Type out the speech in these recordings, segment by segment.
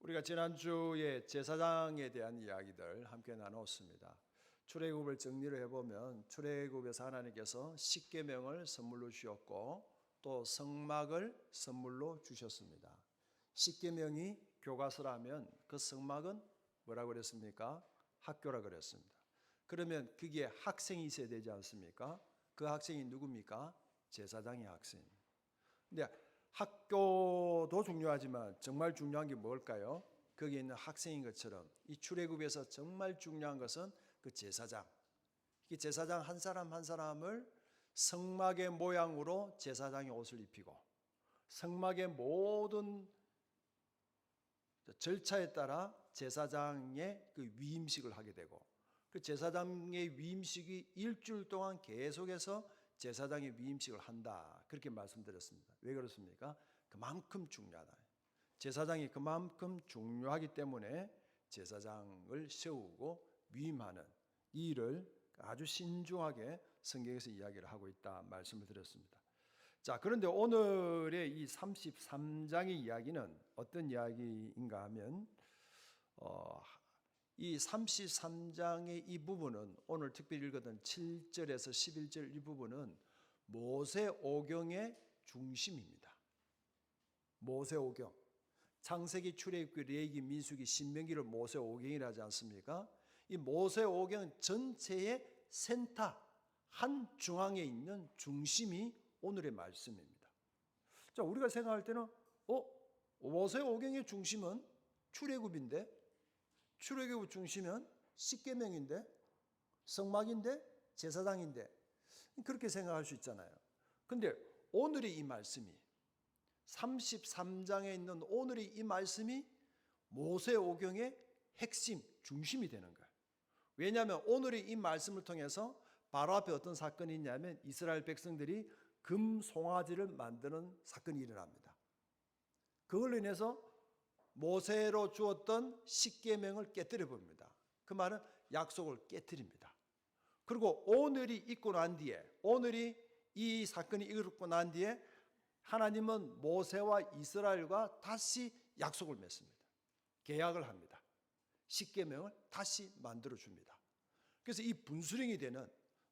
우리가 지난주에 제사장에 대한 이야기들 함께 나눴습니다. 출애굽을 정리를 해보면 출애굽에서 하나님께서 십계명을 선물로 주셨고 또 성막을 선물로 주셨습니다. 십계명이 교과서라면 그 성막은 뭐라고 그랬습니까? 학교라고 그랬습니다. 그러면 거기에 학생이 있어야 되지 않습니까? 그 학생이 누굽니까? 제사장의 학생입니다. 근데 학교도 중요하지만 정말 중요한 게 뭘까요? 거기에 있는 학생인 것처럼 이 출애굽에서 정말 중요한 것은 그 제사장. 이 제사장 한 사람 한 사람을 성막의 모양으로 제사장의 옷을 입히고 성막의 모든 절차에 따라 제사장의 그 위임식을 하게 되고 그 제사장의 위임식이 일주일 동안 계속해서 제사장의 위임식을 한다. 그렇게 말씀드렸습니다. 왜 그렇습니까? 그만큼 중요하다. 제사장이 그만큼 중요하기 때문에 제사장을 세우고 위임하는 이 일을 아주 신중하게 성경에서 이야기를 하고 있다 말씀을 드렸습니다. 자, 그런데 오늘의 이 33장의 이야기는 어떤 이야기인가 하면 이 33장의 이 부분은 오늘 특별히 읽었던 7절에서 11절 이 부분은 모세오경의 중심입니다. 모세오경. 창세기, 출애굽기, 레위기, 민수기, 신명기를 모세오경이라 하지 않습니까? 이 모세오경 전체의 센터, 한 중앙에 있는 중심이 오늘의 말씀입니다. 자, 우리가 생각할 때는 모세오경의 중심은 출애굽인데 출애굽의 중심은 십계명인데 성막인데 제사장인데 그렇게 생각할 수 있잖아요. 그런데 오늘의 이 말씀이 33장에 있는 오늘의 이 말씀이 모세오경의 핵심, 중심이 되는 거예요. 왜냐하면 오늘의 이 말씀을 통해서 바로 앞에 어떤 사건이 있냐면 이스라엘 백성들이 금 송아지를 만드는 사건이 일어납니다. 그걸로 인해서 모세로 주었던 십계명을 깨뜨려 봅니다. 그 말은 약속을 깨뜨립니다. 그리고 오늘이 있고 난 뒤에, 오늘이 이 사건이 일어나고 난 뒤에 하나님은 모세와 이스라엘과 다시 약속을 맺습니다. 계약을 합니다. 십계명을 다시 만들어 줍니다. 그래서 이 분수령이 되는,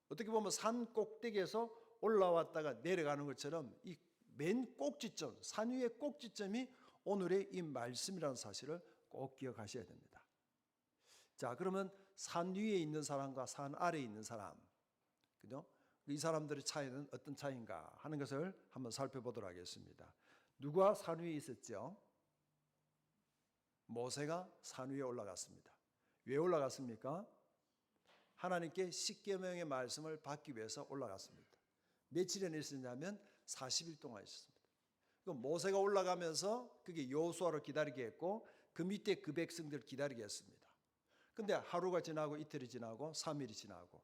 어떻게 보면 산 꼭대기에서 올라왔다가 내려가는 것처럼 이 맨 꼭지점, 산 위의 꼭지점이 오늘의 이 말씀이라는 사실을 꼭 기억하셔야 됩니다. 자, 그러면 산 위에 있는 사람과 산 아래에 있는 사람, 그죠? 이 사람들의 차이는 어떤 차이인가 하는 것을 한번 살펴보도록 하겠습니다. 누가 산 위에 있었죠? 모세가 산 위에 올라갔습니다. 왜 올라갔습니까? 하나님께 십계명의 말씀을 받기 위해서 올라갔습니다. 며칠이나 있었냐면 40일 동안 있었습니다. 모세가 올라가면서 그게 여호수아를 기다리게 했고 그 밑에 그 백성들 기다리게 했습니다. 근데 하루가 지나고 이틀이 지나고 3일이 지나고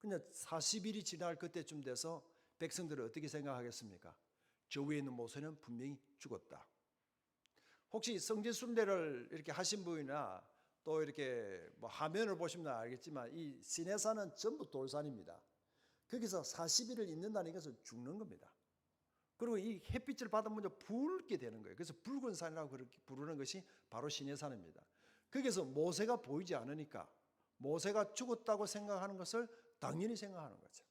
그냥 40일이 지날 그때쯤 돼서 백성들은 어떻게 생각하겠습니까? 저 위에 있는 모세는 분명히 죽었다. 혹시 성지 순례를 이렇게 하신 분이나 또 이렇게 뭐 화면을 보시면 알겠지만 이 시내산은 전부 돌산입니다. 거기서 40일을 있는다는 것은 죽는 겁니다. 그리고 이 햇빛을 받으면 붉게 되는 거예요. 그래서 붉은 산이라고 그렇게 부르는 것이 바로 시내산입니다. 거기서 모세가 보이지 않으니까 모세가 죽었다고 생각하는 것을 당연히 생각하는 거죠.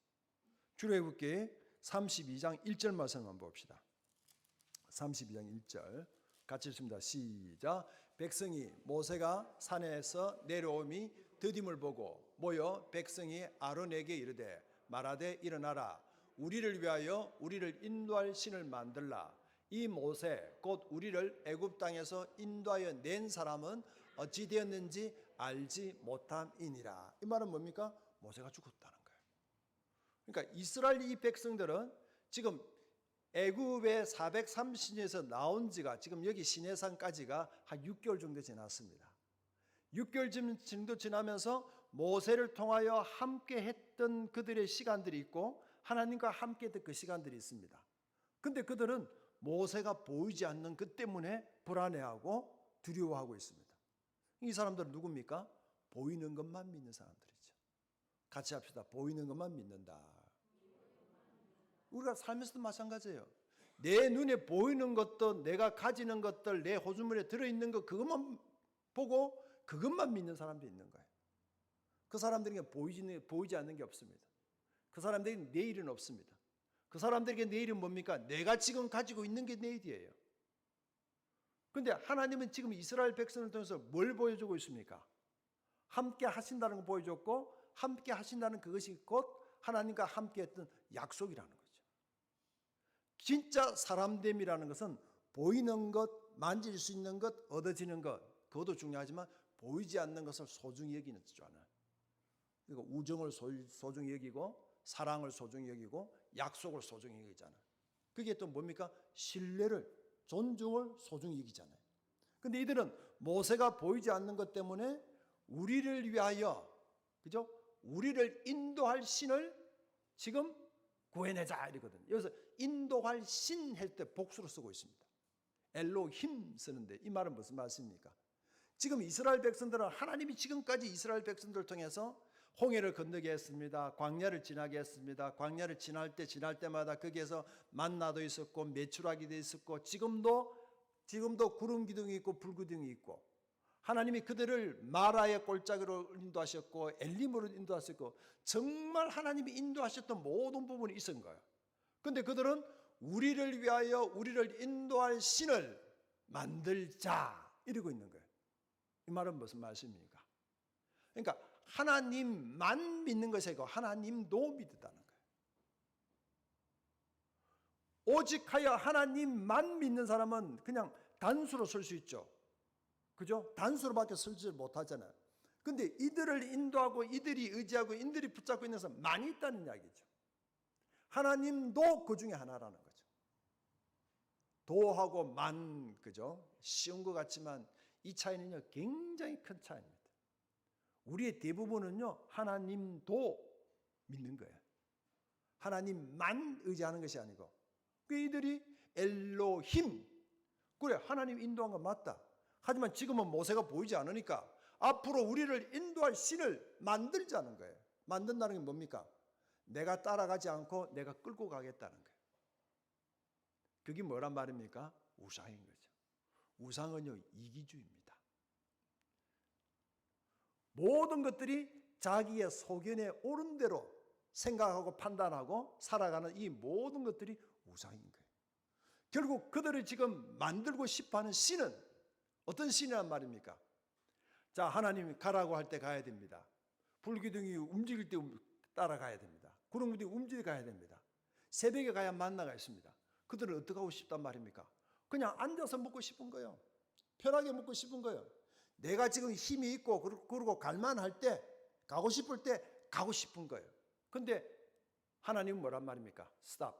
출애굽기 32장 1절 말씀 한번 봅시다. 32장 1절 같이 읽습니다. 시작. 백성이 모세가 산에서 내려오미 더딤을 보고 모여 백성이 아론에게 이르되 말하되 일어나라. 우리를 위하여 우리를 인도할 신을 만들라. 이 모세 곧 우리를 애굽 땅에서 인도하여 낸 사람은 어찌 되었는지 알지 못함이니라. 이 말은 뭡니까? 모세가 죽었다는 거예요. 그러니까 이스라엘 이 백성들은 지금 애굽의 430년에서 나온 지가 지금 여기 시내산까지가 한 6개월 정도 지났습니다. 6개월 정도 지나면서 모세를 통하여 함께 했던 그들의 시간들이 있고 하나님과 함께 했던 그 시간들이 있습니다. 근데 그들은 모세가 보이지 않는 그 때문에 불안해하고 두려워하고 있습니다. 이 사람들은 누굽니까? 보이는 것만 믿는 사람들이죠. 같이 합시다. 보이는 것만 믿는다. 우리가 살면서도 마찬가지예요. 내 눈에 보이는 것도 내가 가지는 것들, 내 호주머니에 들어있는 것 그것만 보고 그것만 믿는 사람도 있는 거예요. 그 사람들에게 보이지 않는 게 없습니다. 그 사람들에게 내일은 없습니다. 그 사람들에게 내일은 뭡니까? 내가 지금 가지고 있는 게 내일이에요. 그런데 하나님은 지금 이스라엘 백성을 통해서 뭘 보여주고 있습니까? 함께 하신다는 걸 보여줬고, 함께 하신다는 그것이 곧 하나님과 함께 했던 약속이라는 거죠. 진짜 사람됨이라는 것은 보이는 것, 만질 수 있는 것, 얻어지는 것, 그것도 중요하지만 보이지 않는 것을 소중히 여기는 줄 아는. 그러니까 우정을 소중히 여기고, 사랑을 소중히 여기고, 약속을 소중히 여기잖아요. 그게 또 뭡니까? 신뢰를, 존중을 소중히 여기잖아요. 근데 이들은 모세가 보이지 않는 것 때문에 우리를 위하여, 그죠? 우리를 인도할 신을 지금 구해내자 이러거든요. 여기서 인도할 신 할 때 복수로 쓰고 있습니다. 엘로힘 쓰는데 이 말은 무슨 말씀입니까? 지금 이스라엘 백성들은 하나님이 지금까지 이스라엘 백성들을 통해서 홍해를 건너게 했습니다. 광야를 지나게 했습니다. 광야를 지날 때마다 거기에서 만나도 있었고 메추라기도 있었고 지금도 구름 기둥이 있고 불 기둥이 있고 하나님이 그들을 마라의 골짜기로 인도하셨고 엘림으로 인도하셨고 정말 하나님이 인도하셨던 모든 부분이 있은 거예요. 그런데 그들은 우리를 위하여 우리를 인도할 신을 만들자 이러고 있는 거예요. 이 말은 무슨 말씀입니까? 그러니까 하나님만 믿는 것이 아니고 하나님도 믿었다는 거예요. 오직 하여 하나님만 믿는 사람은 그냥 단수로 쓸 수 있죠. 그죠? 단수로밖에 쓰지 못하잖아요. 근데 이들을 인도하고 이들이 의지하고 이들이 붙잡고 있는 사람 많이 있다는 이야기죠. 하나님도 그 중에 하나라는 거죠. 도하고 만, 그죠? 쉬운 것 같지만 이 차이는요, 굉장히 큰 차이입니다. 우리의 대부분은요, 하나님도 믿는 거예요. 하나님만 의지하는 것이 아니고, 그 이들이 엘로힘, 그래, 하나님 인도한 건 맞다. 하지만 지금은 모세가 보이지 않으니까 앞으로 우리를 인도할 신을 만들자는 거예요. 만든다는 게 뭡니까? 내가 따라가지 않고 내가 끌고 가겠다는 거예요. 그게 뭐란 말입니까? 우상인 거죠. 우상은요, 이기주의입니다. 모든 것들이 자기의 소견에 옳은 대로 생각하고 판단하고 살아가는 이 모든 것들이 우상인 거예요. 결국 그들을 지금 만들고 싶어하는 신은 어떤 신이란 말입니까? 자, 하나님이 가라고 할 때 가야 됩니다. 불기둥이 움직일 때 따라가야 됩니다. 구름 기둥이 움직여 가야 됩니다. 새벽에 가야 만나가 있습니다. 그들은 어떻게 하고 싶단 말입니까? 그냥 앉아서 먹고 싶은 거예요. 편하게 먹고 싶은 거예요. 내가 지금 힘이 있고 그리고 갈만할 때 가고 싶을 때 가고 싶은 거예요. 근데 하나님은 뭐란 말입니까? 스탑.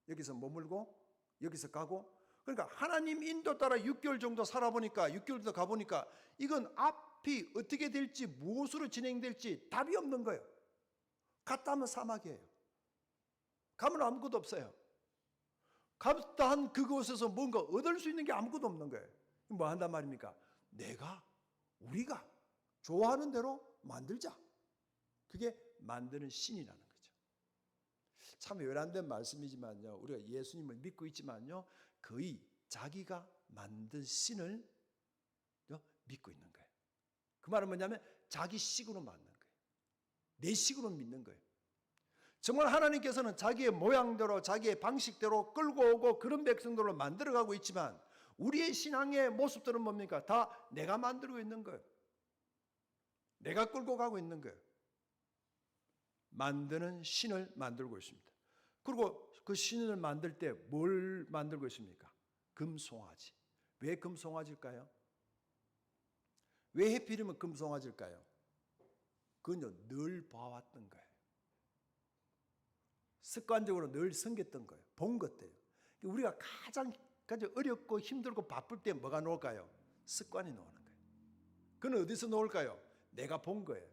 여기서 머물고 여기서 가고 그러니까 하나님 인도 따라 6개월 정도 살아보니까 6개월 정도 가보니까 이건 앞이 어떻게 될지 무엇으로 진행될지 답이 없는 거예요. 갔다 하면 사막이에요. 가면 아무것도 없어요. 갔다 한 그곳에서 뭔가 얻을 수 있는 게 아무것도 없는 거예요. 뭐 한단 말입니까? 우리가 좋아하는 대로 만들자. 그게 만드는 신이라는 거죠. 참 외람된 말씀이지만요. 우리가 예수님을 믿고 있지만요. 거의 자기가 만든 신을 믿고 있는 거예요. 그 말은 뭐냐면 자기 식으로 만든 거예요. 내 식으로 믿는 거예요. 정말 하나님께서는 자기의 모양대로 자기의 방식대로 끌고 오고 그런 백성들로 만들어가고 있지만 우리의 신앙의 모습들은 뭡니까? 다 내가 만들고 있는 거예요. 내가 끌고 가고 있는 거예요. 만드는 신을 만들고 있습니다. 그리고 그 신을 만들 때 뭘 만들고 있습니까? 금송아지. 왜 금송아지일까요? 왜 해필이면 금송아지일까요? 그건요, 늘 봐왔던 거예요. 습관적으로 늘 섬겼던 거예요. 본 것들이에요. 우리가 가장 어렵고 힘들고 바쁠 때 뭐가 나올까요? 습관이 나오는 거예요. 그건 어디서 나올까요? 내가 본 거예요.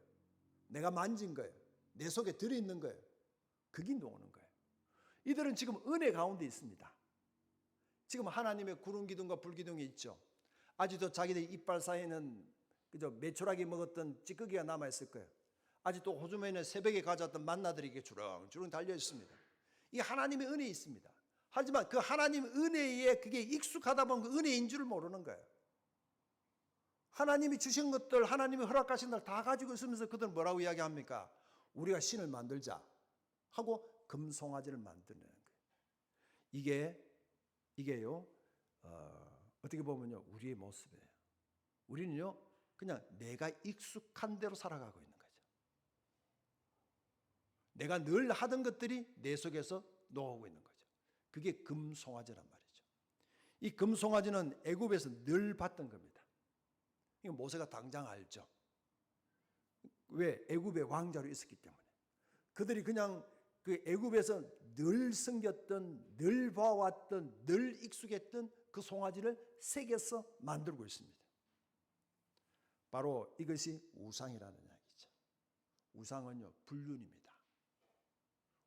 내가 만진 거예요. 내 속에 들어있는 거예요. 그게 나오는 거예요. 이들은 지금 은혜 가운데 있습니다. 지금 하나님의 구름 기둥과 불 기둥이 있죠. 아직도 자기들 이빨 사이에는 그저 메추라기 먹었던 찌꺼기가 남아있을 거예요. 아직도 호주머니에 새벽에 가져왔던 만나들이 이게 주렁주렁 달려 있습니다. 이 하나님의 은혜 있습니다. 하지만 그 하나님 은혜에 그게 익숙하다 보면 그 은혜인 줄 모르는 거예요. 하나님이 주신 것들, 하나님이 허락하신 날 다 가지고 있으면서 그들은 뭐라고 이야기합니까? 우리가 신을 만들자 하고 금송아지를 만드는 거예요. 이게요, 어떻게 보면요, 우리의 모습이에요. 우리는요, 그냥 내가 익숙한 대로 살아가고 있는 거죠. 내가 늘 하던 것들이 내 속에서 녹아오고 있는 거죠. 그게 금송아지란 말이죠. 이 금송아지는 애굽에서 늘 봤던 겁니다. 이거 모세가 당장 알죠. 왜? 애굽의 왕자로 있었기 때문에. 그들이 그냥 그 애굽에서 늘 섬겼던, 늘 봐왔던, 늘 익숙했던 그 송아지를 새겨서 만들고 있습니다. 바로 이것이 우상이라는 이야기죠. 우상은요, 불륜입니다.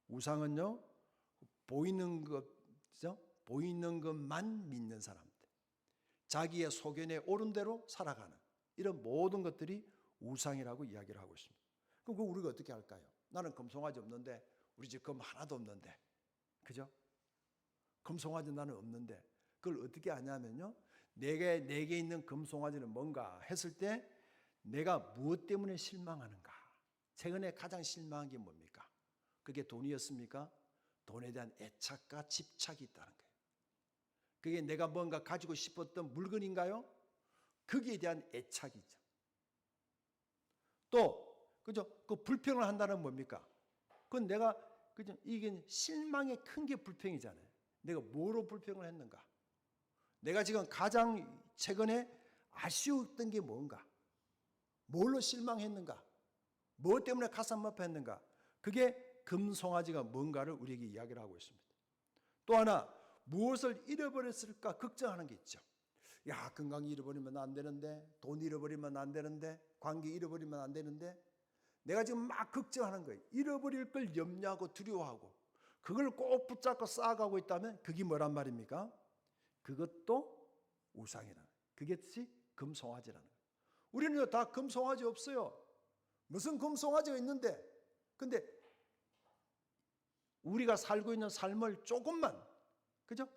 우상은요, 보이는 것만 믿는 사람들, 자기의 소견에 옳은 대로 살아가는 이런 모든 것들이 우상이라고 이야기를 하고 있습니다. 그럼 그거 우리가 어떻게 할까요? 나는 금송아지 없는데, 우리 집 금 하나도 없는데, 그죠? 금송아지 나는 없는데, 그걸 어떻게 하냐면요, 내게 있는 금송아지는 뭔가 했을 때 내가 무엇 때문에 실망하는가? 최근에 가장 실망한 게 뭡니까? 그게 돈이었습니까? 돈에 대한 애착과 집착이 있다는 거예요. 그게 내가 뭔가 가지고 싶었던 물건인가요? 거기에 대한 애착이죠. 또, 그죠? 그 불평을 한다는 뭡니까? 그건 내가, 그죠? 이게 실망의 큰 게 불평이잖아요. 내가 뭐로 불평을 했는가? 내가 지금 가장 최근에 아쉬웠던 게 뭔가? 뭘로 실망했는가? 무엇 때문에 가슴 아파했는가? 그게 금송아지가 뭔가를 우리에게 이야기를 하고 있습니다. 또 하나, 무엇을 잃어버렸을까 걱정하는 게 있죠. 야, 건강 잃어버리면 안 되는데, 돈 잃어버리면 안 되는데, 관계 잃어버리면 안 되는데, 내가 지금 막 걱정하는 거예요. 잃어버릴 걸 염려하고 두려워하고, 그걸 꼭 붙잡고 쌓아가고 있다면 그게 뭐란 말입니까? 그것도 우상이라는, 그것이 금송아지라는 거예요. 우리는 다 금송아지 없어요. 무슨 금송아지가 있는데, 근데 우리가 살고 있는 삶을 조금만, 그죠?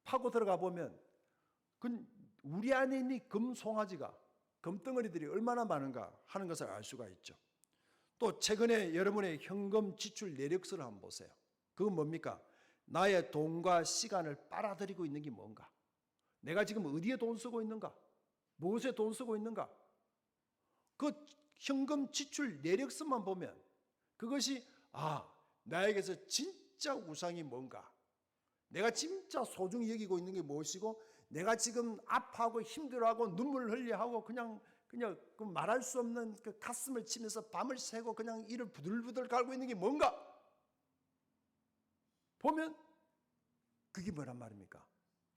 파고 들어가 보면 우리 안에 있는 금송아지가, 금덩어리들이 얼마나 많은가 하는 것을 알 수가 있죠. 또 최근에 여러분의 현금 지출 내역서를 한번 보세요. 그건 뭡니까? 나의 돈과 시간을 빨아들이고 있는 게 뭔가? 내가 지금 어디에 돈 쓰고 있는가? 무엇에 돈 쓰고 있는가? 그 현금 지출 내역서만 보면 그것이 나에게서 진짜 우상이 뭔가? 내가 진짜 소중히 여기고 있는 게 무엇이고, 내가 지금 아파하고 힘들어하고 눈물을 흘려하고 그냥 그 말할 수 없는 그 가슴을 치면서 밤을 새고 그냥 이를 부들부들 갈고 있는 게 뭔가? 보면 그게 뭐란 말입니까?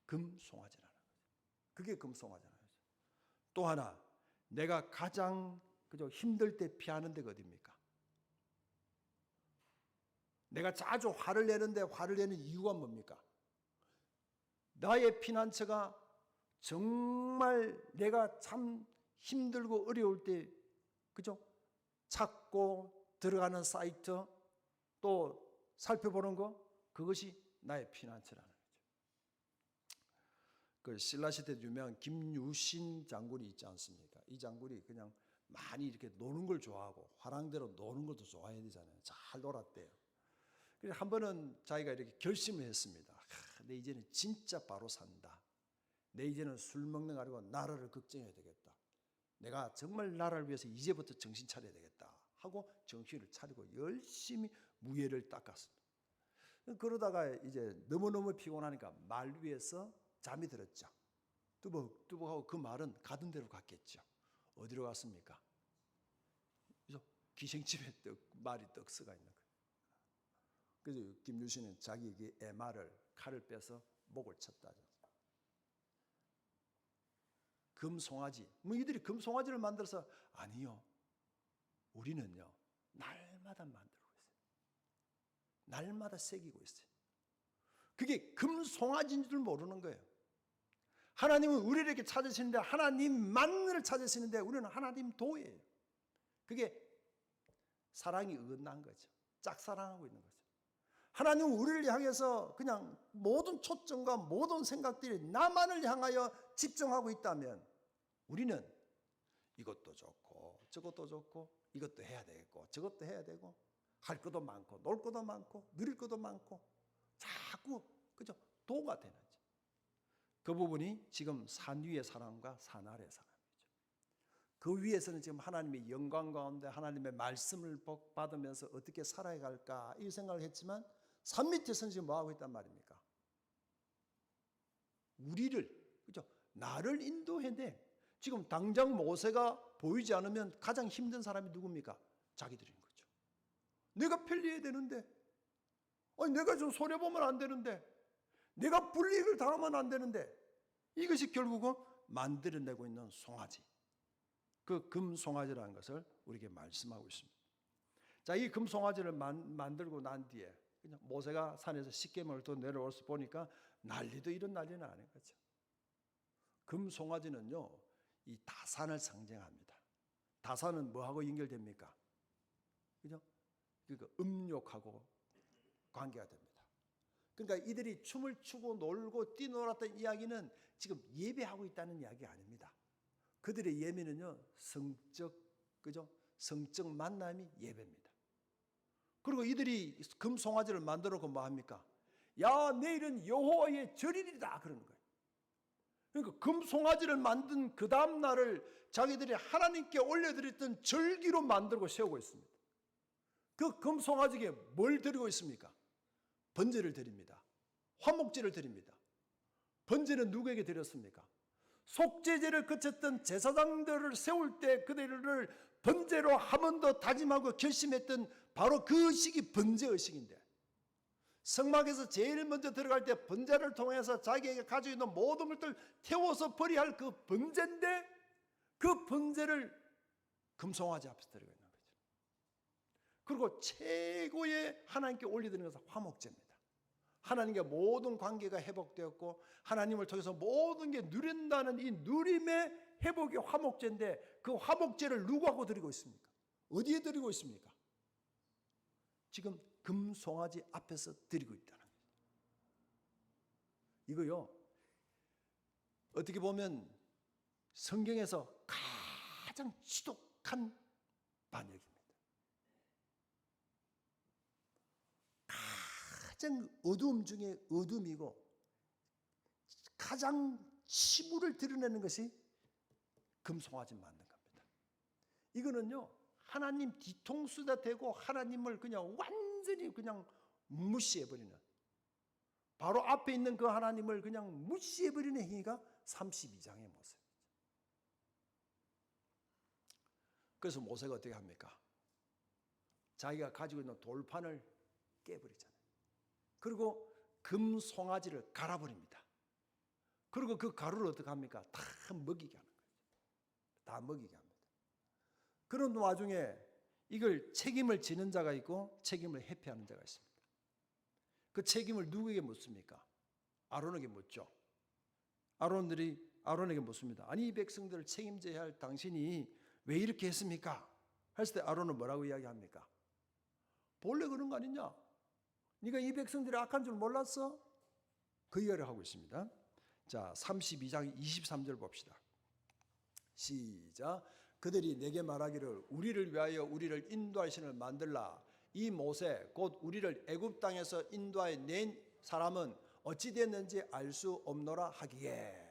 금송아지라는 거죠. 그게 금송아지라는 거죠. 또 하나, 내가 가장 힘들 때 피하는 데가 어디입니까? 내가 자주 화를 내는데 화를 내는 이유가 뭡니까? 나의 피난처가 정말 내가 참 힘들고 어려울 때, 그죠? 찾고 들어가는 사이트, 또 살펴보는 거, 그것이 나의 피난처라는 거죠. 그 신라시대 유명한 김유신 장군이 있지 않습니까? 이 장군이 그냥 많이 이렇게 노는 걸 좋아하고 화랑대로 노는 것도 좋아해야 되잖아요. 잘 놀았대요. 그래서 한 번은 자기가 이렇게 결심을 했습니다. 내 이제는 진짜 바로 산다. 내 이제는 술 먹는 거 아니고 나라를 걱정해야 되겠다. 내가 정말 나라를 위해서 이제부터 정신 차려야 되겠다 하고 정신을 차리고 열심히 무예를 닦았습니다. 그러다가 이제 너무너무 피곤하니까 말 위에서 잠이 들었죠. 뚜벅뚜벅하고 그 말은 가던 대로 갔겠죠. 어디로 갔습니까? 그래서 기생집에 말이 떡 쓰가 있는 거예요. 그래서 김유신은 자기에게 애마를 칼을 빼서 목을 쳤다죠. 금송아지, 이들이 금송아지를 만들어서, 아니요, 우리는요 날마다 만들고 있어요. 날마다 새기고 있어요. 그게 금송아지인 줄 모르는 거예요. 하나님은 우리를 이렇게 찾으시는데, 하나님만을 찾으시는데 우리는 하나님 도예요. 그게 사랑이 어긋난 거죠. 짝사랑하고 있는 거죠. 하나님 우리를 향해서 그냥 모든 초점과 모든 생각들이 나만을 향하여 집중하고 있다면 우리는 이것도 좋고 저것도 좋고 이것도 해야 되고 저것도 해야 되고 할 것도 많고 놀 것도 많고 누릴 것도 많고 자꾸 그죠? 도가 되는 거죠. 그 부분이 지금 산 위의 사람과 산 아래의 사람이죠. 그 위에서는 지금 하나님의 영광 가운데 하나님의 말씀을 받으면서 어떻게 살아야 할까 이 생각을 했지만 산 밑에서는 지금 뭐 하고 있단 말입니까? 우리를 그죠? 나를 인도해내. 지금 당장 모세가 보이지 않으면 가장 힘든 사람이 누굽니까? 자기들인 거죠. 내가 편리해야 되는데, 아니 내가 좀 손해 보면 안 되는데, 내가 불이익을 당하면 안 되는데, 이것이 결국은 만들어내고 있는 송아지. 그 금송아지라는 것을 우리에게 말씀하고 있습니다. 자, 이 금송아지를 만들고 난 뒤에 그냥 모세가 산에서 십계명을 또 내려와서 보니까 난리도 이런 난리는 아닌 거죠. 금송아지는요, 이 다산을 상징합니다. 다산은 뭐하고 연결됩니까? 그죠? 그러니까 음욕하고 관계가 됩니다. 그러니까 이들이 춤을 추고 놀고 뛰놀았던 이야기는 지금 예배하고 있다는 이야기가 아닙니다. 그들의 예배는요, 그죠? 성적 만남이 예배입니다. 그리고 이들이 금송아지를 만들어 놓고 뭐 합니까? 야, 내일은 여호와의 절일이다 그러는 거예요. 그러니까 금송아지를 만든 그 다음 날을 자기들이 하나님께 올려드렸던 절기로 만들고 세우고 있습니다. 그 금송아지에 뭘 드리고 있습니까? 번제를 드립니다. 화목제를 드립니다. 번제는 누구에게 드렸습니까? 속죄제를 거쳤던 제사장들을 세울 때 그들을 번제로 한 번 더 다짐하고 결심했던 바로 그 의식이 번제 의식인데, 성막에서 제일 먼저 들어갈 때 번제를 통해서 자기에게 가지고 있는 모든 것들 태워서 버려야 할 그 번제인데, 그 번제를 금송아지 앞에서 드리고 있는 거죠. 그리고 최고의 하나님께 올려드리는 것은 화목제입니다. 하나님과 모든 관계가 회복되었고 하나님을 통해서 모든 게 누린다는 이 누림의 회복이 화목제인데, 그 화목제를 누구하고 드리고 있습니까? 어디에 드리고 있습니까? 지금 금송아지 앞에서 드리고 있다는 거예요. 이거요, 어떻게 보면 성경에서 가장 지독한 반역입니다. 가장 어두움 중에 어둠이고 가장 치부를 드러내는 것이 금송아지 만든 겁니다. 이거는요, 하나님 뒤통수가 되고 하나님을 그냥 완전히 그냥 무시해버리는, 바로 앞에 있는 그 하나님을 그냥 무시해버리는 행위가 32장의 모습입니다. 그래서 모세가 어떻게 합니까? 자기가 가지고 있는 돌판을 깨버리잖아요. 그리고 금송아지를 갈아버립니다. 그리고 그 가루를 어떻게 합니까? 다 먹이게 하는 거예요. 다 먹이게 합니다. 그런 와중에 이걸 책임을 지는 자가 있고 책임을 회피하는 자가 있습니다. 그 책임을 누구에게 묻습니까? 아론에게 묻죠. 아론에게 묻습니다. 아니, 이 백성들을 책임져야 할 당신이 왜 이렇게 했습니까? 했을 때 아론은 뭐라고 이야기합니까? 본래 그런 거 아니냐? 네가 이 백성들이 악한 줄 몰랐어? 그 이야기를 하고 있습니다. 자, 32장 23절 봅시다. 시작. 그들이 내게 말하기를 우리를 위하여 우리를 인도할 신을 만들라. 이 모세 곧 우리를 애굽 땅에서 인도하여 낸 사람은 어찌 됐는지 알 수 없노라 하기에.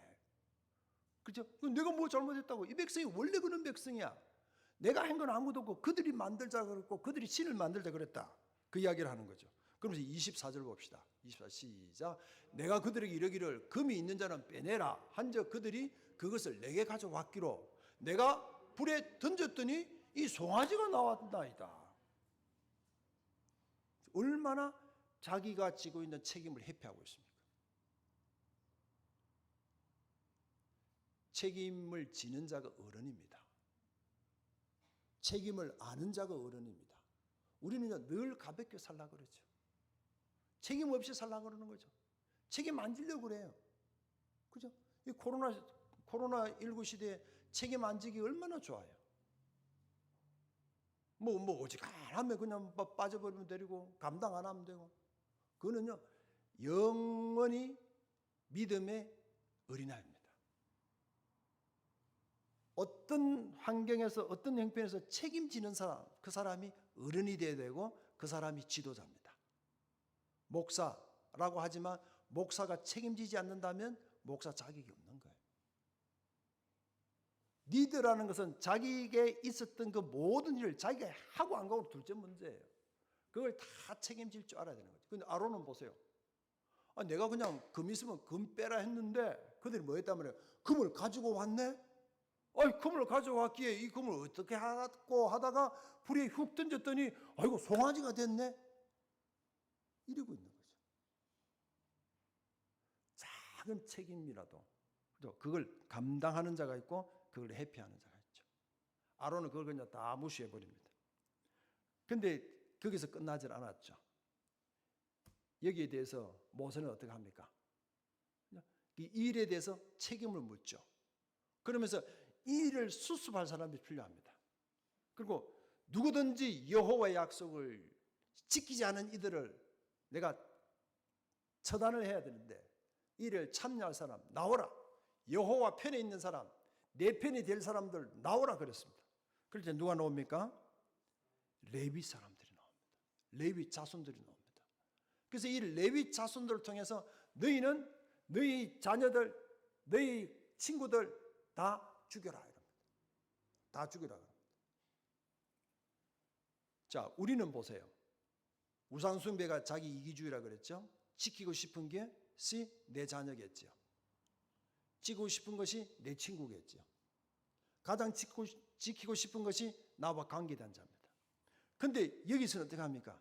그렇죠? 내가 뭐 잘못했다고? 이 백성이 원래 그런 백성이야. 내가 한 건 아무도 없고 그들이 만들자 그랬고 그들이 신을 만들자 그랬다. 그 이야기를 하는 거죠. 그러면서 24절 봅시다. 24 시작. 내가 그들에게 이르기를 금이 있는 자는 빼내라 한즉 그들이 그것을 내게 가져왔기로 내가 불에 던졌더니 이 송아지가 나왔나이다. 얼마나 자기가 지고 있는 책임을 회피하고 있습니까? 책임을 지는 자가 어른입니다. 책임을 아는 자가 어른입니다. 우리는 늘 가볍게 살려고 그러죠. 책임 없이 살려고 그러는 거죠. 책임 안 지려고 그래요. 그죠? 이 코로나19 시대에 책임 안 지기 얼마나 좋아요. 뭐 오지간하면 그냥 빠져버리면 되고 감당 안 하면 되고 그거는요 영원히 믿음의 어린아이입니다. 어떤 환경에서 어떤 형편에서 책임지는 사람, 그 사람이 어른이 되어야 되고 그 사람이 지도자입니다. 목사라고 하지만 목사가 책임지지 않는다면 목사 자격이 없는 거예요. 리더라는 것은 자기에게 있었던 그 모든 일을 자기가 하고 안 가고 둘째 문제예요. 그걸 다 책임질 줄 알아야 되는 거죠. 근데 아론은 보세요. 내가 그냥 금 있으면 금 빼라 했는데 그들이 뭐 했단 말이에요. 금을 가지고 왔네? 금을 가져왔기에 이 금을 어떻게 하고 하다가 불에 훅 던졌더니 아이고 송아지가 됐네? 이러고 있는 거죠. 작은 책임이라도 그걸 감당하는 자가 있고 그걸 회피하는 자가 있죠. 아론은 그걸 그냥 다 무시해 버립니다. 근데 거기서 끝나질 않았죠. 여기에 대해서 모세는 어떻게 합니까? 이 일에 대해서 책임을 묻죠. 그러면서 이 일을 수습할 사람이 필요합니다. 그리고 누구든지 여호와의 약속을 지키지 않은 이들을 내가 처단을 해야 되는데 이를 참여할 사람 나오라. 여호와 편에 있는 사람, 내 편이 될 사람들 나오라 그랬습니다. 그럴 때 누가 나옵니까? 레위 사람들이 나옵니다. 레위 자손들이 나옵니다. 그래서 이 레위 자손들을 통해서 너희는 너희 자녀들, 너희 친구들 다 죽여라 이럽니다. 다 죽여라. 자, 우리는 보세요. 우상숭배가 자기 이기주의라 그랬죠. 지키고 싶은 것이 내 자녀겠죠. 지키고 싶은 것이 내 친구겠죠. 가장 지키고 싶은 것이 나와 관계된 자입니다. 근데 여기서는 어떻게 합니까?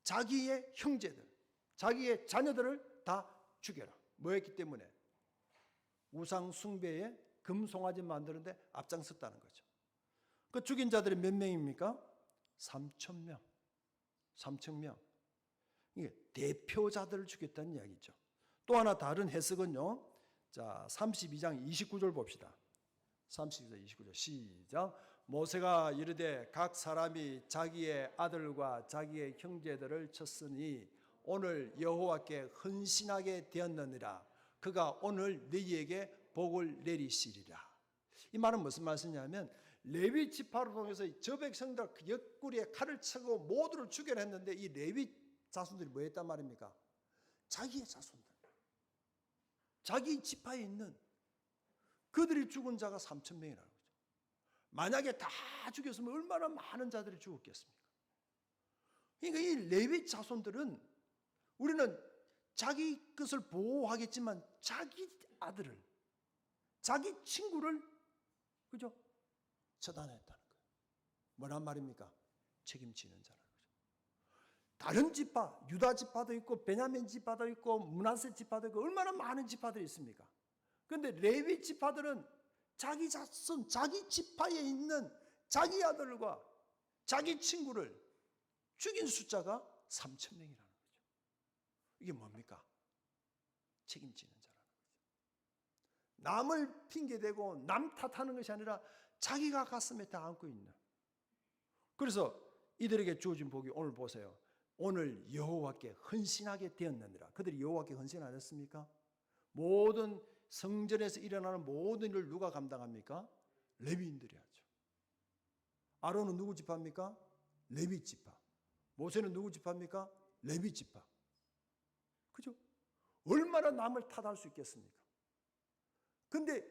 자기의 형제들, 자기의 자녀들을 다 죽여라. 뭐 했기 때문에? 우상숭배에 금송아지 만드는데 앞장섰다는 거죠. 그 죽인 자들이 몇 명입니까? 3,000명. 3,000명. 이게 대표자들을 죽였다는 이야기죠. 또 하나 다른 해석은요. 자, 32장 29절 봅시다. 32장 29절 시작. 모세가 이르되 각 사람이 자기의 아들과 자기의 형제들을 쳤으니 오늘 여호와께 헌신하게 되었느니라. 그가 오늘 너희에게 복을 내리시리라. 이 말은 무슨 말씀이냐면 레위 지파를 통해서 저 백성들 옆구리에 칼을 차고 모두를 죽여라 했는데 이 레위 자손들이 뭐 했단 말입니까? 자기의 자손들, 자기 지파에 있는 그들이 죽은 자가 3,000명이라는 거죠. 만약에 다 죽였으면 얼마나 많은 자들이 죽었겠습니까? 그러니까 이 레위 자손들은 우리는 자기 것을 보호하겠지만 자기 아들을, 자기 친구를 그죠? 처단했다는 거예요. 뭐란 말입니까? 책임지는 자라는 거죠. 다른 지파, 유다 지파도 있고 베냐민 지파도 있고 므낫세 지파도 있고 얼마나 많은 지파들이 있습니까? 그런데 레위 지파들은 자기 자손, 자기 지파에 있는 자기 아들과 자기 친구를 죽인 숫자가 3,000명이라는 거죠. 이게 뭡니까? 책임지는 자라는 거죠. 남을 핑계대고 남 탓하는 것이 아니라 자기가 가슴에 다 안고 있는. 그래서 이들에게 주어진 복이 오늘 보세요. 오늘 여호와께 헌신하게 되었느니라. 그들이 여호와께 헌신 안 했습니까? 모든 성전에서 일어나는 모든 일을 누가 감당합니까? 레위인들이 하죠. 아론은 누구 지파입니까? 레위 지파. 모세는 누구 지파입니까? 레위 지파. 그죠? 얼마나 남을 탓할 수 있겠습니까? 근데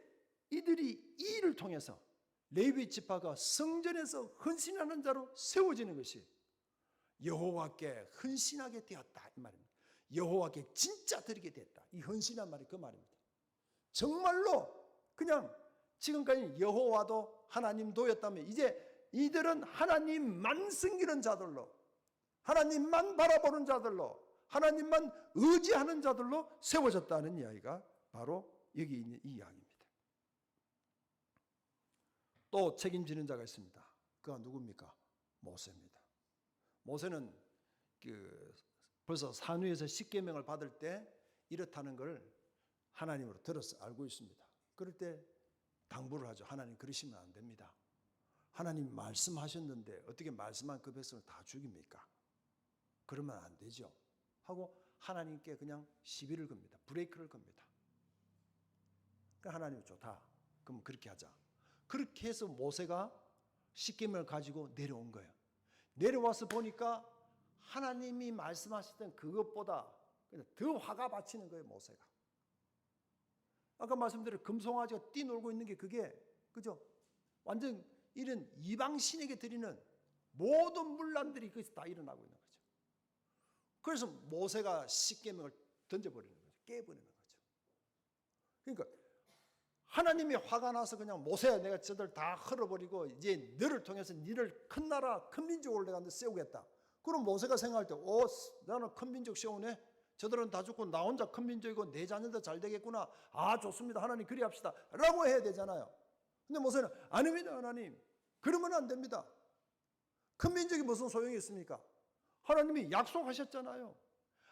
이들이 이 일을 통해서 레위 지파가 성전에서 헌신하는 자로 세워지는 것이 여호와께 헌신하게 되었다 이 말입니다. 여호와께 진짜 드리게 됐다. 이 헌신한 말이 그 말입니다. 정말로 그냥 지금까지 여호와도 하나님도였다면 이제 이들은 하나님만 섬기는 자들로, 하나님만 바라보는 자들로, 하나님만 의지하는 자들로 세워졌다는 이야기가 바로 여기 있는 이 이야기입니다. 또 책임지는 자가 있습니다. 그가 누굽니까? 모세입니다. 모세는 벌써 산위에서 십계명을 받을 때 이렇다는 걸 하나님으로 들어서 알고 있습니다. 그럴 때 당부를 하죠. 하나님 그러시면 안 됩니다. 하나님 말씀하셨는데 어떻게 말씀한 그 백성을 다 죽입니까? 그러면 안 되죠. 하고 하나님께 그냥 시비를 겁니다. 브레이크를 겁니다. 그러니까 하나님이 좋다. 그럼 그렇게 하자. 그렇게 해서 모세가 십계명을 가지고 내려온 거예요. 내려와서 보니까 하나님이 말씀하셨던 그것보다 더 화가 받치는 거예요, 모세가. 아까 말씀드린 금송아지가 뛰놀고 있는 게 그게, 그죠? 완전 이런 이방신에게 드리는 모든 문란들이 거기서 다 일어나고 있는 거죠. 그래서 모세가 십계명을 던져버리는 거죠. 깨버리는 거죠. 그러니까 하나님이 화가 나서 그냥 모세야, 내가 저들 다 헐어버리고 이제 너를 통해서 너를 큰 나라, 큰 민족을 내가 세우겠다. 그럼 모세가 생각할 때, 나는 큰 민족 세우네. 저들은 다 죽고 나 혼자 큰 민족이고 내 자녀도 잘 되겠구나. 좋습니다. 하나님 그리합시다. 라고 해야 되잖아요. 근데 모세는 아닙니다, 하나님. 그러면 안 됩니다. 큰 민족이 무슨 소용이 있습니까? 하나님이 약속하셨잖아요.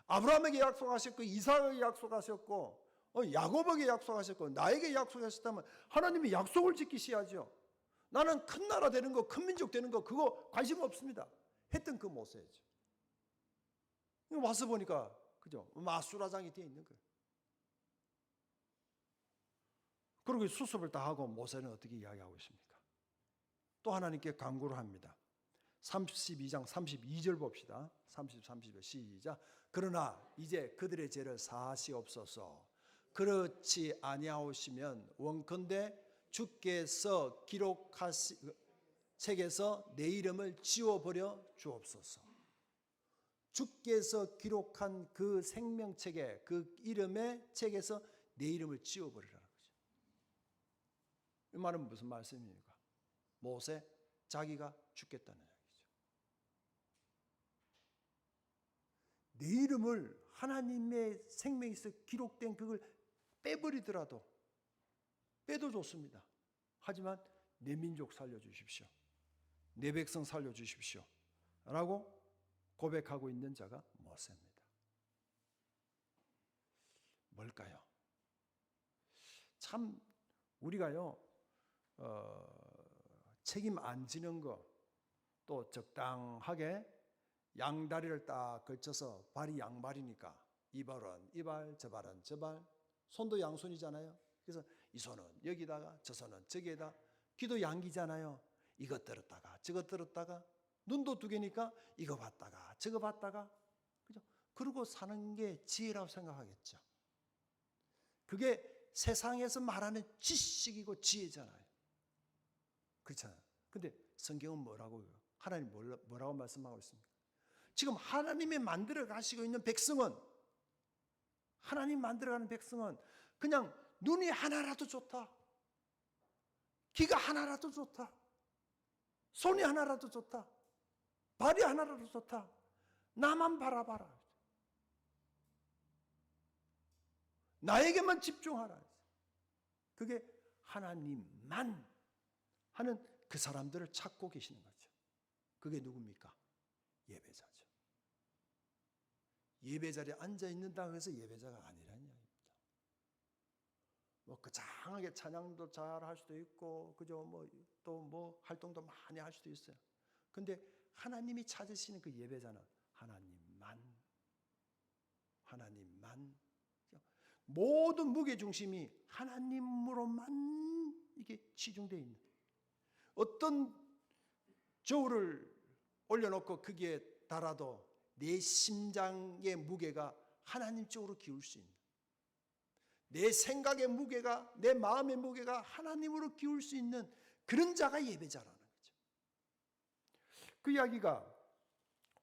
아브라함에게 약속하셨고 이삭에게 약속하셨고 야곱에게 약속하셨고 나에게 약속하셨다면 하나님이 약속을 지키셔야죠. 나는 큰 나라 되는 거, 큰 민족 되는 거 그거 관심 없습니다. 했던 그 모세죠. 와서 보니까 그죠? 마수라장이 되어 있는 거예요. 그리고 수습을 다 하고 모세는 어떻게 이야기하고 있습니까? 또 하나님께 간구를 합니다. 32장 32절 봅시다. 30, 31 시작. 그러나 이제 그들의 죄를 사하시옵소서. 그렇지 아니하시면 원컨대 주께서 기록하시 책에서 내 이름을 지워버려 주옵소서. 주께서 기록한 그 생명책에 그 이름의 책에서 내 이름을 지워버리라는 거죠. 이 말은 무슨 말씀입니까? 모세 자기가 죽겠다는 이야기죠. 내 이름을 하나님의 생명에서 기록된 그걸 빼버리더라도 빼도 좋습니다. 하지만 내 민족 살려주십시오. 내 백성 살려주십시오. 라고 고백하고 있는 자가 모세입니다. 뭘까요? 참 우리가요 책임 안 지는 거, 또 적당하게 양다리를 딱 걸쳐서 발이 양발이니까 이 발은 이 발, 저 발은 저 발, 손도 양손이잖아요. 그래서 이 손은 여기다가 저 손은 저기에다, 귀도 양기잖아요. 이것 들었다가 저것 들었다가, 눈도 두 개니까 이거 봤다가 저거 봤다가, 그죠? 그러고 사는 게 지혜라고 생각하겠죠. 그게 세상에서 말하는 지식이고 지혜잖아요. 그렇잖아요. 근데 성경은 뭐라고요? 하나님 뭐라고 말씀하고 있습니까? 지금 하나님이 만들어 가시고 있는 백성은, 하나님 만들어가는 백성은 그냥 눈이 하나라도 좋다, 귀가 하나라도 좋다, 손이 하나라도 좋다, 발이 하나라도 좋다, 나만 바라봐라, 나에게만 집중하라. 그게 하나님만 하는 그 사람들을 찾고 계시는 거죠. 그게 누굽니까? 예배자죠. 예배 자리에 앉아 있는다고 해서 예배자가 아니라는 이야기입니다. 뭐 거창하게 찬양도 잘 할 수도 있고, 그죠? 또 활동도 많이 할 수도 있어요. 근데 하나님이 찾으시는 그 예배자는 하나님만. 모든 무게 중심이 하나님으로만 이게 치중되어 있는, 어떤 저울을 올려놓고 거기에 달아도 내 심장의 무게가 하나님 쪽으로 기울 수 있는, 내 생각의 무게가, 내 마음의 무게가 하나님으로 기울 수 있는 그런 자가 예배자라는 거죠. 그 이야기가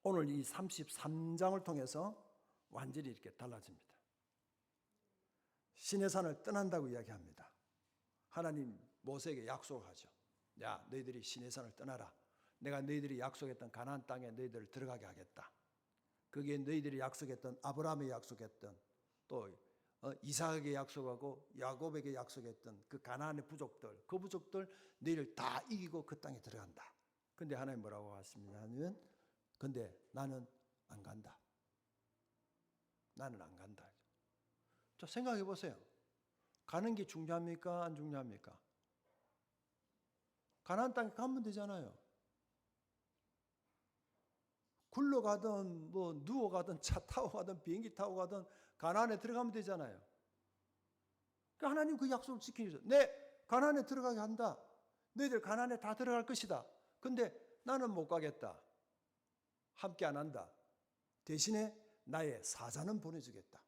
오늘 이 33장을 통해서 완전히 이렇게 달라집니다. 시내산을 떠난다고 이야기합니다. 하나님 모세에게 약속하죠. 야, 너희들이 시내산을 떠나라. 내가 너희들이 약속했던 가나안 땅에 너희들을 들어가게 하겠다. 거기에 너희들이 약속했던, 아브라함에 약속했던, 또 이삭에게 약속하고 야곱에게 약속했던 그 가나안의 부족들, 그 부족들 너희를 다 이기고 그 땅에 들어간다. 근데 하나님 뭐라고 하십니까? 하면 근데 나는 안 간다. 나는 안 간다. 자, 생각해 보세요. 가는 게 중요합니까? 안 중요합니까? 가나안 땅에 가면 되잖아요. 굴러가든 뭐 누워가든 차 타고 가든 비행기 타고 가든 가나안에 들어가면 되잖아요. 그러니까 하나님 그 약속을 지키셔서 네, 가나안에 들어가게 한다. 너희들 가나안에 다 들어갈 것이다. 근데 나는 못 가겠다. 함께 안 한다. 대신에 나의 사자는 보내주겠다.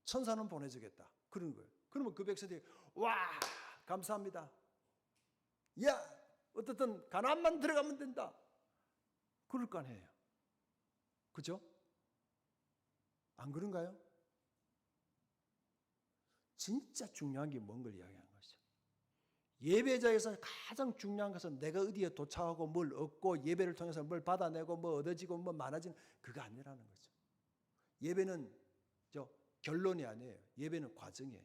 천사는 보내주겠다. 그런 거예요. 그러면 그 백성들이 와 감사합니다. 야 어떻든 가나안만 들어가면 된다. 그럴 거 아니에요. 그죠? 안 그런가요? 진짜 중요한 게 뭔 걸 이야기하는 거죠. 예배자에서 가장 중요한 것은 내가 어디에 도착하고 뭘 얻고 예배를 통해서 뭘 받아내고 뭐 얻어지고 뭐 많아지는 그거 아니라는 거죠. 예배는 결론이 아니에요. 예배는 과정이에요.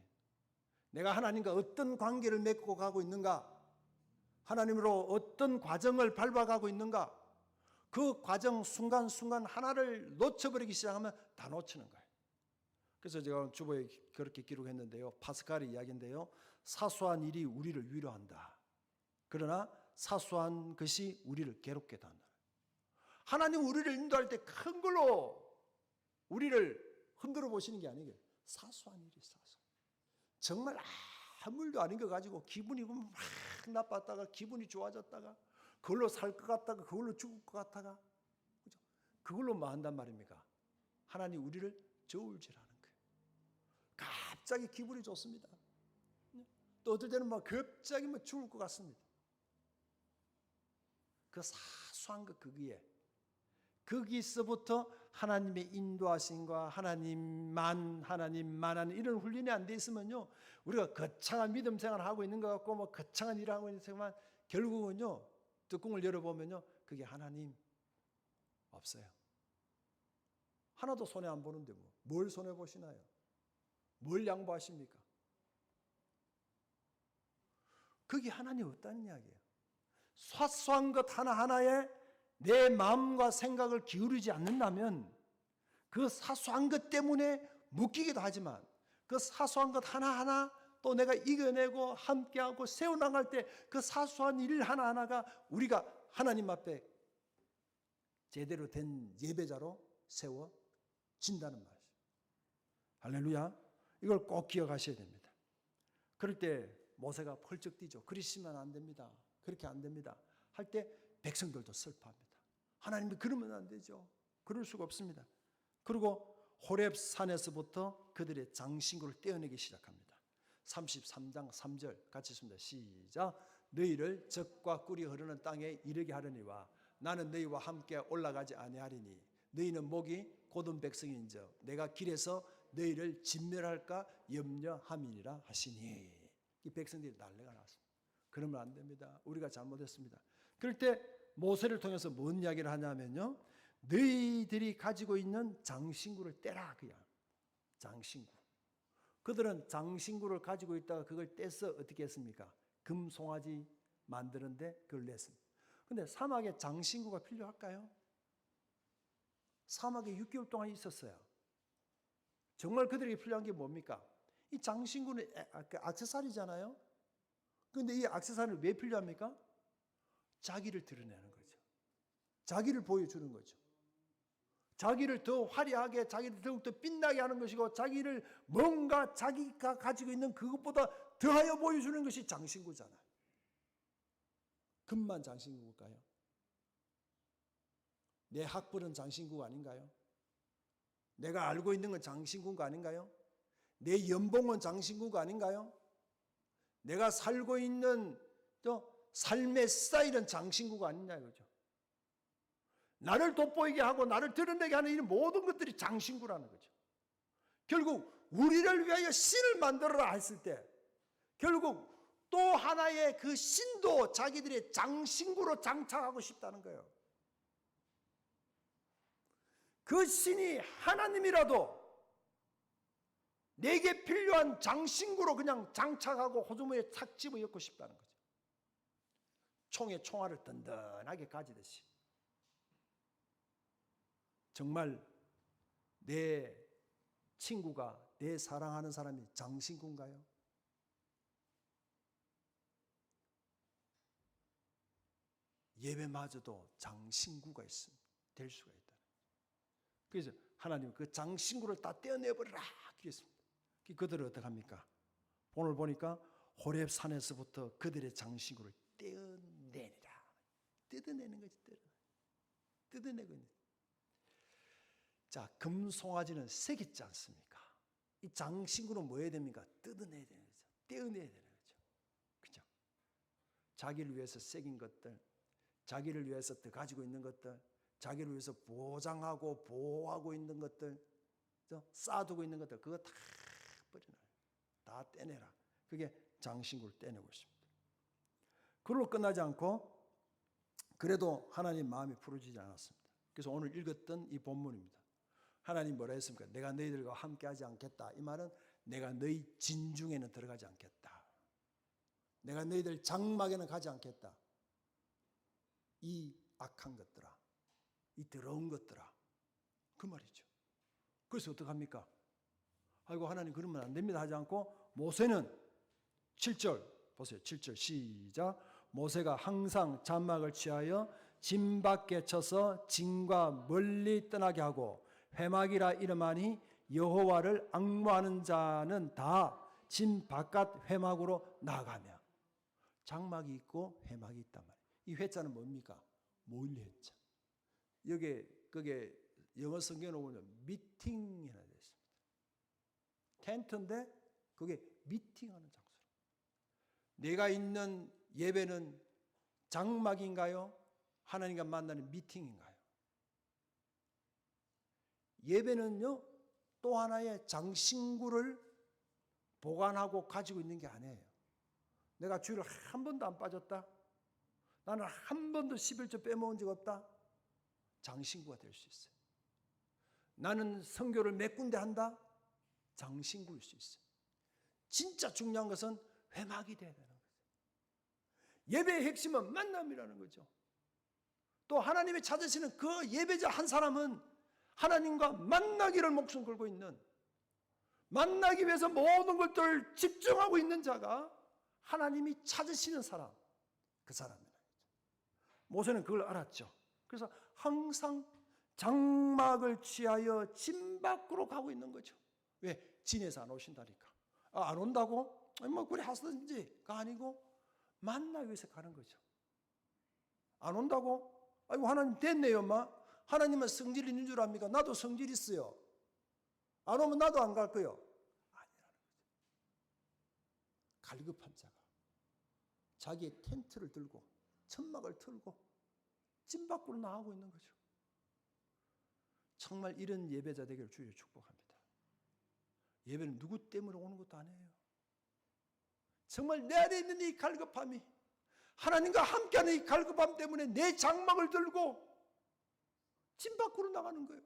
내가 하나님과 어떤 관계를 맺고 가고 있는가? 하나님으로 어떤 과정을 밟아가고 있는가? 그 과정 순간순간 하나를 놓쳐버리기 시작하면 다 놓치는 거예요. 그래서 제가 주보에 그렇게 기록했는데요. 파스칼의 이야기인데요. 사소한 일이 우리를 위로한다. 그러나 사소한 것이 우리를 괴롭게 한다. 하나님 우리를 인도할 때 큰 걸로 우리를 흔들어 보시는 게 아니에요. 사소한 일이 사소한. 정말 아무 일도 아닌 거 가지고 기분이 막 나빴다가 기분이 좋아졌다가 그걸로 살 것 같다가 그걸로 죽을 것 같다가 그죠? 그걸로 뭐 한단 말입니까? 하나님 우리를 저울질하는 거예요. 갑자기 기분이 좋습니다. 또 어떨 때는 막 갑자기 막 죽을 것 같습니다. 그 사소한 것 거기서부터 하나님의 인도하심과 하나님만한 이런 훈련이 안 돼 있으면요, 우리가 거창한 믿음 생활을 하고 있는 것 같고 뭐 거창한 일을 하고 있는 생활만 결국은요 뚜껑을 열어보면요 그게 하나님 없어요. 하나도 손해 안 보는데 뭘 손해 보시나요? 뭘 양보하십니까? 그게 하나님 없다는 이야기예요. 사소한 것 하나하나에 내 마음과 생각을 기울이지 않는다면 그 사소한 것 때문에 묶이기도 하지만 그 사소한 것 하나하나 또 내가 이겨내고 함께하고 세워나갈 때 그 사소한 일 하나하나가 우리가 하나님 앞에 제대로 된 예배자로 세워진다는 말이죠. 할렐루야. 이걸 꼭 기억하셔야 됩니다. 그럴 때 모세가 펄쩍 뛰죠. 그러시면 안 됩니다. 그렇게 안 됩니다. 할 때 백성들도 슬퍼합니다. 하나님이 그러면 안 되죠. 그럴 수가 없습니다. 그리고 호렙 산에서부터 그들의 장신구를 떼어내기 시작합니다. 33장 3절 같이 읽습니다. 시작. 너희를 적과 꿀이 흐르는 땅에 이르게 하려니와 나는 너희와 함께 올라가지 아니하리니 너희는 목이 곧은 백성인즉 내가 길에서 너희를 진멸할까 염려함이니라 하시니. 이 백성들이 난리가 났습니다. 그러면 안 됩니다. 우리가 잘못했습니다. 그럴 때 모세를 통해서 뭔 이야기를 하냐면요, 너희들이 가지고 있는 장신구를 떼라. 그냥 장신구. 그들은 장신구를 가지고 있다가 그걸 떼서 어떻게 했습니까? 금송아지 만드는데 그걸 냈습니다. 근데 사막에 장신구가 필요할까요? 사막에 6개월 동안 있었어요. 정말 그들에게 필요한 게 뭡니까? 이 장신구는 액세서리잖아요. 그런데 이 액세서리는 왜 필요합니까? 자기를 드러내는 거죠. 자기를 보여주는 거죠. 자기를 더 화려하게, 자기를 더욱더 빛나게 하는 것이고 자기를 뭔가 자기가 가지고 있는 그것보다 더하여 보여주는 것이 장신구잖아요. 금만 장신구일까요? 내 학벌은 장신구가 아닌가요? 내가 알고 있는 건 장신구가 아닌가요? 내 연봉은 장신구가 아닌가요? 내가 살고 있는 또 삶의 스타일은 장신구가 아니냐 이거죠. 나를 돋보이게 하고 나를 드러내게 하는 이 모든 것들이 장신구라는 거죠. 결국 우리를 위하여 신을 만들어라 했을 때 결국 또 하나의 그 신도 자기들의 장신구로 장착하고 싶다는 거예요. 그 신이 하나님이라도 내게 필요한 장신구로 그냥 장착하고 호주머니에 착 집어넣고 싶다는 거죠. 총에 총알을 든든하게 가지듯이. 정말 내 친구가, 내 사랑하는 사람이 장신구인가요? 예배마저도 장신구가 있습니다. 될 수가 있다. 그래서 하나님 그 장신구를 다 떼어내버리라 그랬습니다. 그들은 어떻게 합니까? 오늘 보니까 호렙 산에서부터 그들의 장신구를 떼어내니라. 뜯어내는 거지. 뜯어내고 있는. 자, 금송아지는 새겼지 않습니까? 이 장신구는 뭐 해야 됩니까? 뜯어내야 되는 거죠. 떼어내야 되는 거죠. 그죠? 자기를 위해서 새긴 것들, 자기를 위해서 더 가지고 있는 것들, 자기를 위해서 보장하고 보호하고 있는 것들, 쌓아두고 있는 것들, 그거 다 버려놔요. 다 떼내라. 그게 장신구를 떼내고 있습니다. 그걸로 끝나지 않고 그래도 하나님 마음이 풀어지지 않았습니다. 그래서 오늘 읽었던 이 본문입니다. 하나님 뭐라 했습니까? 내가 너희들과 함께하지 않겠다. 이 말은 내가 너희 진중에는 들어가지 않겠다. 내가 너희들 장막에는 가지 않겠다. 이 악한 것들아, 이 더러운 것들아, 그 말이죠. 그래서 어떡합니까? 아이고 하나님 그러면 안 됩니다 하지 않고 모세는 7절 보세요. 7절 시작. 모세가 항상 장막을 취하여 진 밖에 쳐서 진과 멀리 떠나게 하고 회막이라 이름하니 여호와를 앙무하는 자는 다 진 바깥 회막으로 나가며. 장막이 있고 회막이 있단 말이에요. 이 회자는 뭡니까? 모일 회자. 그게 영어 성경에 보면 미팅이라 되어 있습니다. 텐트인데 그게 미팅하는 장소로. 내가 있는 예배는 장막인가요? 하나님과 만나는 미팅인가요? 예배는요, 또 하나의 장신구를 보관하고 가지고 있는 게 아니에요. 내가 주일을 한 번도 안 빠졌다. 나는 한 번도 11조 빼먹은 적 없다. 장신구가 될 수 있어요. 나는 선교를 몇 군데 한다. 장신구일 수 있어요. 진짜 중요한 것은 회막이 돼야 되는 거죠. 예배의 핵심은 만남이라는 거죠. 또 하나님이 찾으시는 그 예배자 한 사람은 하나님과 만나기를 목숨 걸고 있는, 만나기 위해서 모든 것들을 집중하고 있는 자가 하나님이 찾으시는 사람, 그 사람이라는 거죠. 모세는 그걸 알았죠. 그래서 항상 장막을 취하여 진 밖으로 가고 있는 거죠. 왜? 진에서 안 오신다니까. 안 온다고? 뭐 그래 하시든지가 아니고 만나기 위해서 가는 거죠. 안 온다고? 아이고 하나님 됐네요 엄마. 하나님은 성질 있는 줄 압니까? 나도 성질 있어요. 안 오면 나도 안 갈 거요. 아니라는 거죠. 갈급한 자가 자기의 텐트를 들고 천막을 틀고 진 밖으로 나가고 있는 거죠. 정말 이런 예배자 되기를 주여 축복합니다. 예배는 누구 때문에 오는 것도 아니에요. 정말 내 안에 있는 이 갈급함이, 하나님과 함께하는 이 갈급함 때문에 내 장막을 들고 진 밖으로 나가는 거예요.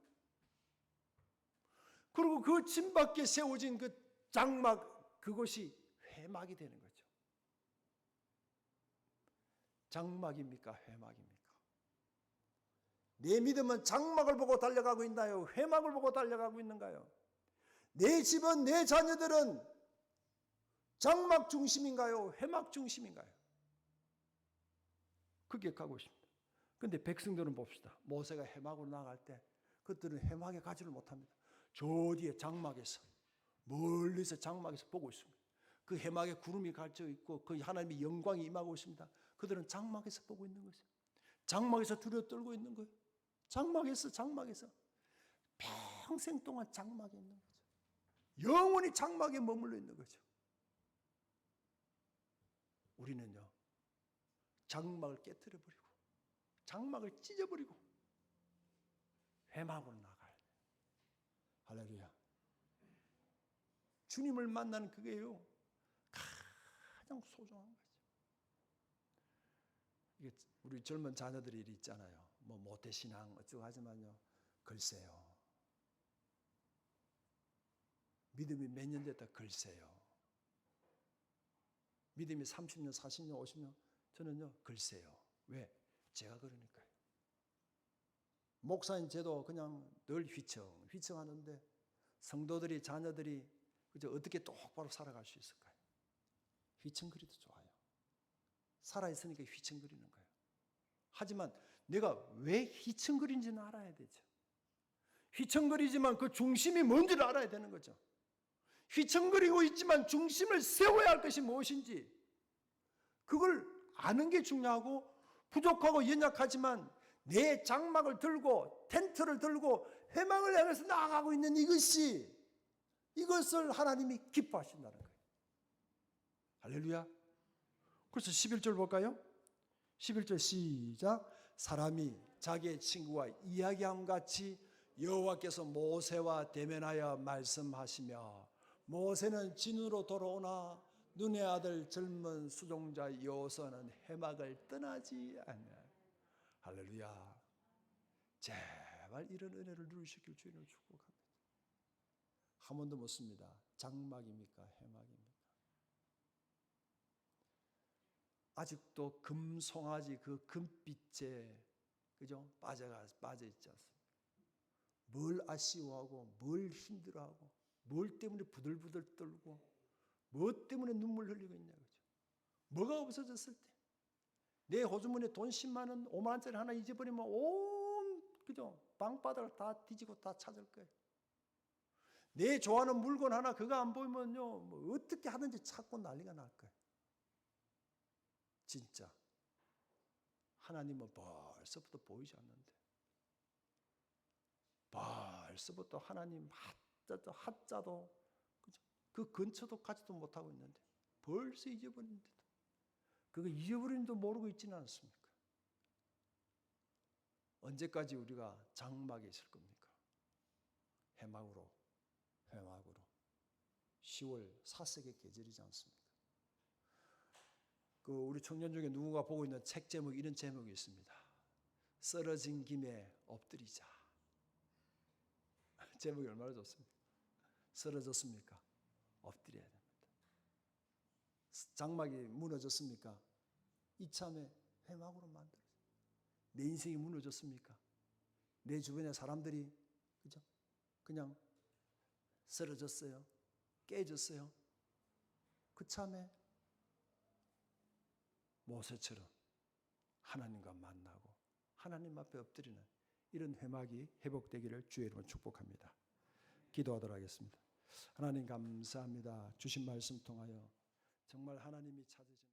그리고 그 진 밖에 세워진 그 장막, 그것이 회막이 되는 거죠. 장막입니까? 회막입니까? 내 믿음은 장막을 보고 달려가고 있나요? 회막을 보고 달려가고 있는가요? 내 집은, 내 자녀들은 장막 중심인가요? 회막 중심인가요? 그게 가고 있습니다. 그런데 백성들은 봅시다. 모세가 회막으로 나갈 때 그들은 회막에 가지를 못합니다. 저 뒤에 장막에서, 멀리서 장막에서 보고 있습니다. 그 해막에 구름이 갇혀 있고 그 하나님의 영광이 임하고 있습니다. 그들은 장막에서 보고 있는 거죠. 장막에서 두려워 떨고 있는 거예요. 장막에서 평생 동안 장막에 있는 거죠. 영원히 장막에 머물러 있는 거죠. 우리는요, 장막을 깨뜨려버리고 장막을 찢어버리고 회막으로 나가야 돼요. 할렐루야. 주님을 만나는 그게요, 가장 소중한 거죠. 이게 우리 젊은 자녀들이 있잖아요. 뭐 모태신앙 어쩌고 하지만요, 글쎄요. 믿음이 몇 년 됐다 글쎄요. 믿음이 30년, 40년, 50년 저는요 글쎄요. 왜? 제가 그러니까요. 목사인 저도 그냥 늘 휘청하는데 성도들이, 자녀들이 그저 어떻게 똑바로 살아갈 수 있을까요? 휘청거리도 좋아요. 살아있으니까 휘청거리는 거예요. 하지만 내가 왜 휘청거리는지는 알아야 되죠. 휘청거리지만 그 중심이 뭔지를 알아야 되는 거죠. 휘청거리고 있지만 중심을 세워야 할 것이 무엇인지 그걸 아는 게 중요하고, 부족하고 연약하지만 내 장막을 들고 텐트를 들고 회망을 향해서 나아가고 있는 이것을 하나님이 기뻐하신다는 거예요. 할렐루야. 그래서 11절 볼까요? 11절 시작. 사람이 자기의 친구와 이야기함 같이 여호와께서 모세와 대면하여 말씀하시며, 모세는 진으로 돌아오나 눈의 아들 젊은 수종자 여호수아는 해막을 떠나지 않냐. 할렐루야. 제발 이런 은혜를 누리시길 주님을 축복합니다. 한 번도 묻습니다. 장막입니까? 해막입니까? 아직도 금송아지 그 금빛에 그죠? 빠져 있지 않습니까? 뭘 아쉬워하고 뭘 힘들어하고 뭘 때문에 부들부들 떨고 뭐 때문에 눈물 흘리고 있냐 그죠? 뭐가 없어졌을 때 내 호주머니에 돈 10만 원, 5만 원짜리 하나 잊어버리면 온 그죠? 방바닥을 다 뒤지고 다 찾을 거예요. 내 좋아하는 물건 하나 그거 안 보이면요 뭐 어떻게 하든지 찾고 난리가 날 거예요. 진짜 하나님은 벌써부터 보이지 않는데, 벌써부터 하나님 하자도 그죠? 그 근처도 가지도 못하고 있는데 벌써 잊어버리는데도, 그거 잊어버리는도 모르고 있지는 않습니까? 언제까지 우리가 장막에 있을 겁니까? 해막으로 10월 사색의 계절이지 않습니까? 그 우리 청년 중에 누군가 보고 있는 책 제목, 이런 제목이 있습니다. 쓰러진 김에 엎드리자. 제목이 얼마나 좋습니까? 쓰러졌습니까? 엎드려야 됩니다. 장막이 무너졌습니까? 이참에 회막으로 만들어요. 내 인생이 무너졌습니까? 내 주변의 사람들이 그죠? 그냥 쓰러졌어요. 깨졌어요. 그 참에 모세처럼 하나님과 만나고 하나님 앞에 엎드리는 이런 회막이 회복되기를 주의 이름으로 축복합니다. 기도하도록 하겠습니다. 하나님 감사합니다. 주신 말씀 통하여 정말 하나님이 찾으신